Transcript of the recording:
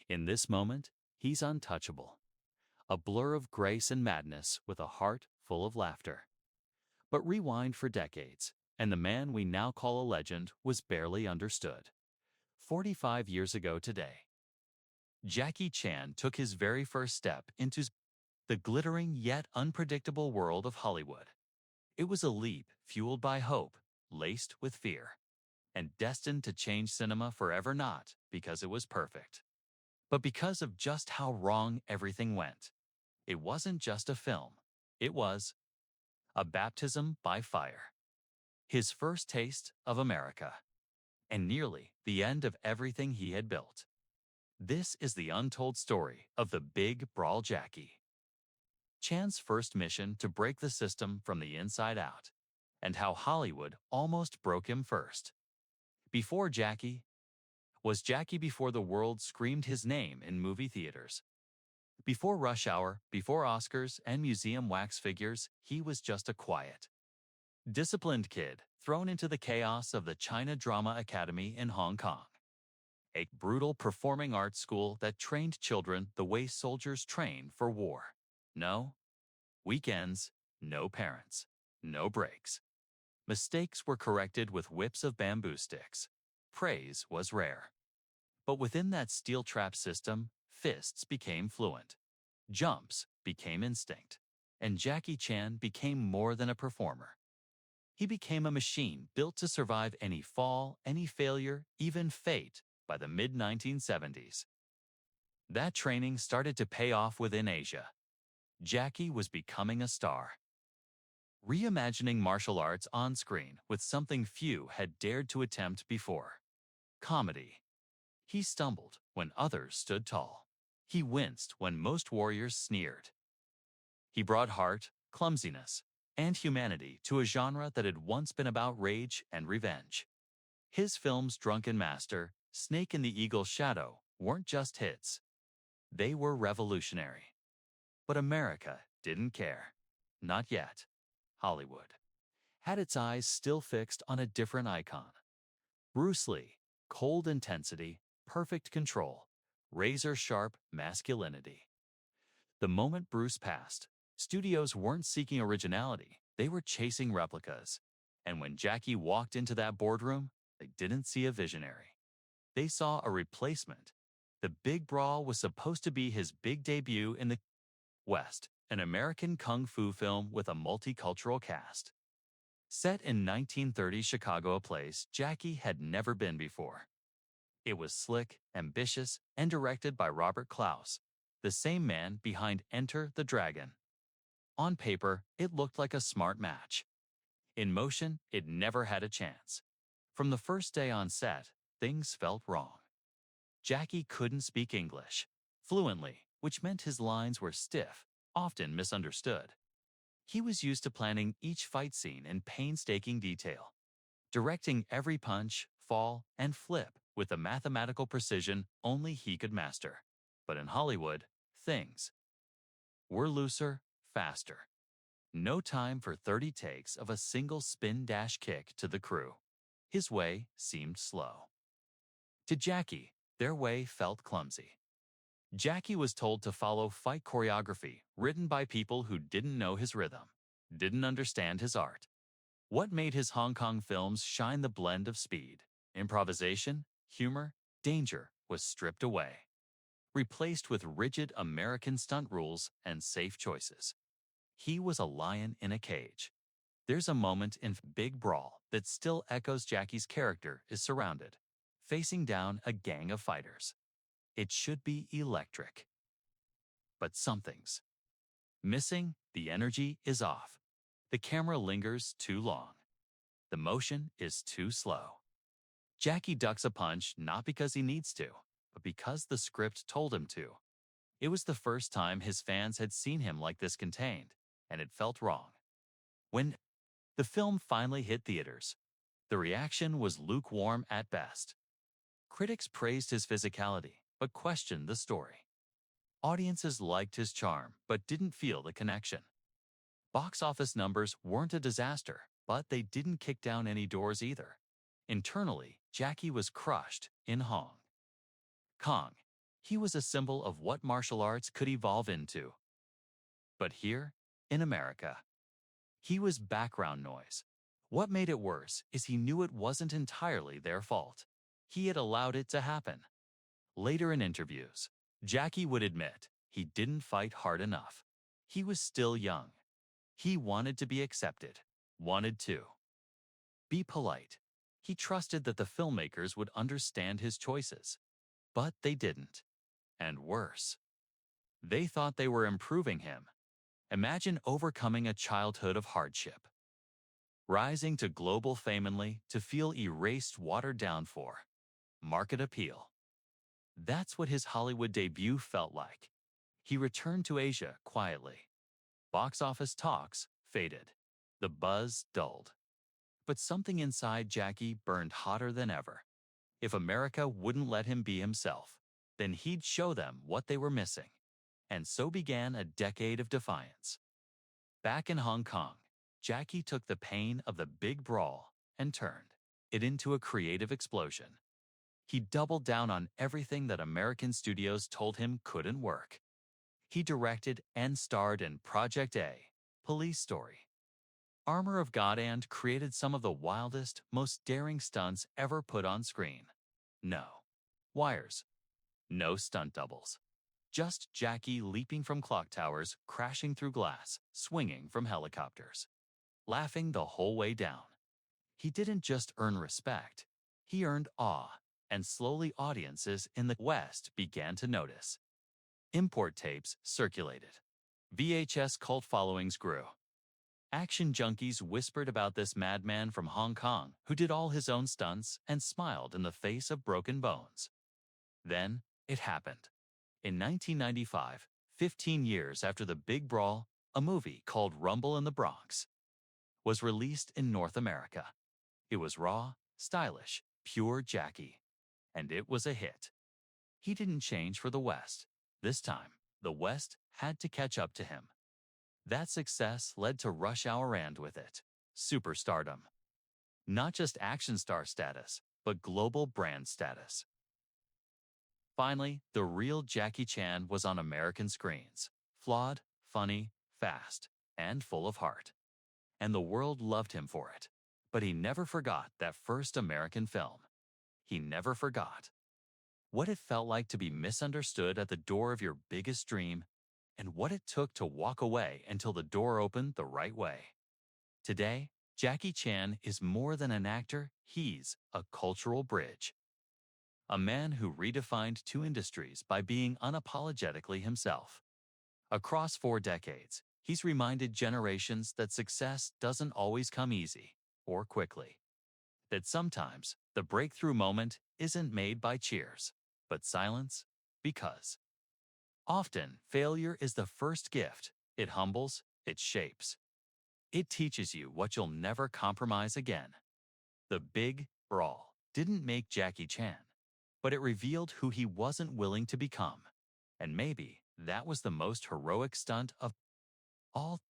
In this moment, he's untouchable. A blur of grace and madness with a heart full of laughter. But rewind for decades, and the man we now call a legend was barely understood. 45 years ago today, Jackie Chan took his very first step into the glittering yet unpredictable world of Hollywood. It was a leap fueled by hope, laced with fear, and destined to change cinema forever, not because it was perfect, but because of just how wrong everything went. It wasn't just a film. It was a baptism by fire. His first taste of America, and nearly the end of everything he had built. This is the untold story of the Big Brawl Jackie. Chan's first mission to break the system from the inside out, and how Hollywood almost broke him first. Before Jackie before the world screamed his name in movie theaters. Before Rush Hour, before Oscars and museum wax figures, he was just a quiet, disciplined kid thrown into the chaos of the China Drama Academy in Hong Kong. A brutal performing arts school that trained children the way soldiers train for war. No weekends, no parents, no breaks. Mistakes were corrected with whips of bamboo sticks. Praise was rare. But within that steel trap system, fists became fluent. Jumps became instinct. And Jackie Chan became more than a performer. He became a machine built to survive any fall, any failure, even fate by the mid-1970s. That training started to pay off within Asia. Jackie was becoming a star. Reimagining martial arts on screen with something few had dared to attempt before. Comedy. He stumbled when others stood tall. He winced when most warriors sneered. He brought heart, clumsiness, and humanity to a genre that had once been about rage and revenge. His films Drunken Master, Snake in the Eagle's Shadow weren't just hits. They were revolutionary. But America didn't care. Not yet. Hollywood had its eyes still fixed on a different icon. Bruce Lee, cold intensity, perfect control, razor-sharp masculinity. The moment Bruce passed, studios weren't seeking originality, they were chasing replicas. And when Jackie walked into that boardroom, they didn't see a visionary. They saw a replacement. The Big Brawl was supposed to be his big debut in the West, an American kung fu film with a multicultural cast. Set in 1930 Chicago, a place Jackie had never been before. It was slick, ambitious, and directed by Robert Klaus, the same man behind Enter the Dragon. On paper, it looked like a smart match. In motion, it never had a chance. From the first day on set, things felt wrong. Jackie couldn't speak English fluently, which meant his lines were stiff, often misunderstood. He was used to planning each fight scene in painstaking detail, directing every punch, fall, and flip with a mathematical precision only he could master. But in Hollywood, things were looser, faster. No time for 30 takes of a single spin-dash kick to the crew. His way seemed slow. To Jackie, their way felt clumsy. Jackie was told to follow fight choreography written by people who didn't know his rhythm, didn't understand his art. What made his Hong Kong films shine? The blend of speed, improvisation, humor, danger was stripped away, replaced with rigid American stunt rules and safe choices. He was a lion in a cage. There's a moment in Big Brawl that still echoes. Jackie's character is surrounded, facing down a gang of fighters. It should be electric. But something's missing. The energy is off. The camera lingers too long. The motion is too slow. Jackie ducks a punch not because he needs to, but because the script told him to. It was the first time his fans had seen him like this, contained, and it felt wrong. When the film finally hit theaters, the reaction was lukewarm at best. Critics praised his physicality, but questioned the story. Audiences liked his charm, but didn't feel the connection. Box office numbers weren't a disaster, but they didn't kick down any doors either. Internally, Jackie was crushed in Hong Kong. He was a symbol of what martial arts could evolve into. But here, in America, he was background noise. What made it worse is he knew it wasn't entirely their fault. He had allowed it to happen. Later in interviews, Jackie would admit he didn't fight hard enough. He was still young. He wanted to be accepted, wanted to be polite. He trusted that the filmmakers would understand his choices. But they didn't. And worse, they thought they were improving him. Imagine overcoming a childhood of hardship, rising to global fame only to feel erased, watered down for market appeal. That's what his Hollywood debut felt like. He returned to Asia quietly. Box office talks faded. The buzz dulled. But something inside Jackie burned hotter than ever. If America wouldn't let him be himself, then he'd show them what they were missing. And so began a decade of defiance. Back in Hong Kong, Jackie took the pain of the big brawl and turned it into a creative explosion. He doubled down on everything that American studios told him couldn't work. He directed and starred in Project A, Police Story, Armor of God, and created some of the wildest, most daring stunts ever put on screen. No wires, no stunt doubles. Just Jackie leaping from clock towers, crashing through glass, swinging from helicopters, laughing the whole way down. He didn't just earn respect, he earned awe, and slowly audiences in the West began to notice. Import tapes circulated. VHS cult followings grew. Action junkies whispered about this madman from Hong Kong who did all his own stunts and smiled in the face of broken bones. Then, it happened. In 1995, 15 years after the big brawl, a movie called Rumble in the Bronx was released in North America. It was raw, stylish, pure Jackie. And it was a hit. He didn't change for the West. This time, the West had to catch up to him. That success led to Rush Hour and with it, superstardom. Not just action star status, but global brand status. Finally, the real Jackie Chan was on American screens. Flawed, funny, fast, and full of heart. And the world loved him for it. But he never forgot that first American film. He never forgot what it felt like to be misunderstood at the door of your biggest dream, and what it took to walk away until the door opened the right way. Today, Jackie Chan is more than an actor, he's a cultural bridge. A man who redefined two industries by being unapologetically himself. Across 4 decades, he's reminded generations that success doesn't always come easy or quickly. That sometimes the breakthrough moment isn't made by cheers, but silence, because often failure is the first gift. It humbles, it shapes. It teaches you what you'll never compromise again. The big brawl didn't make Jackie Chan, but it revealed who he wasn't willing to become. And maybe that was the most heroic stunt of all